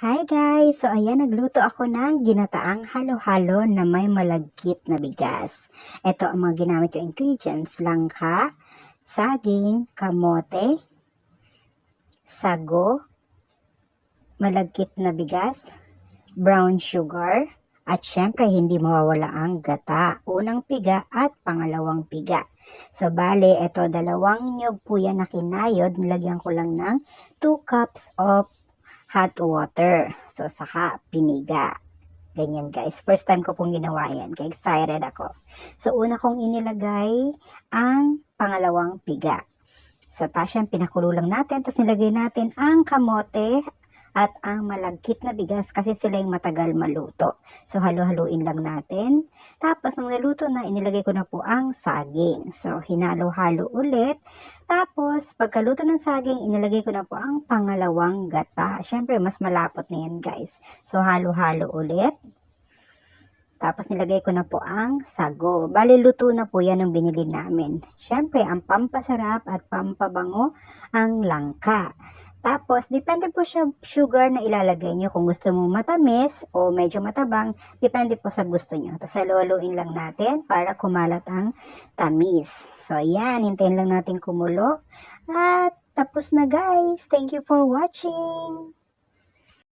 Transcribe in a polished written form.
Hi guys! So ayan, nagluto ako ng ginataang halo-halo na may malagkit na bigas. Ito ang mga ginamit ko ingredients: langka, saging, kamote, sago, malagkit na bigas, brown sugar, at syempre hindi mawawala ang gata, unang piga at pangalawang piga. So bale, ito dalawang nyug po yan na kinayod, nilagyan ko lang ng 2 cups of hot water. So, saka piniga. Ganyan guys. First time ko pong ginawa yan. Kaya excited ako. So, una kong inilagay ang pangalawang piga. So, tasyang pinakulo lang natin. Tapos nilagay natin ang kamote at ang malagkit na bigas kasi sila yung matagal maluto. So, halo-haluin lang natin. Tapos, nung naluto na, inilagay ko na po ang saging. So, hinalo-halo ulit. Tapos, pagkaluto ng saging, inilagay ko na po ang pangalawang gata. Siyempre, mas malapot na yan, guys. So, halo-halo ulit. Tapos, nilagay ko na po ang sago. Bali, luto na po yan ng binili namin. Siyempre, ang pampasarap at pampabango, ang langka. Tapos, depende po siya sugar na ilalagay nyo. Kung gusto mo matamis o medyo matabang, depende po sa gusto nyo. Tapos, haluin lang natin para kumalat ang tamis. So, ayan. Hintayin lang natin kumulo. At tapos na guys. Thank you for watching.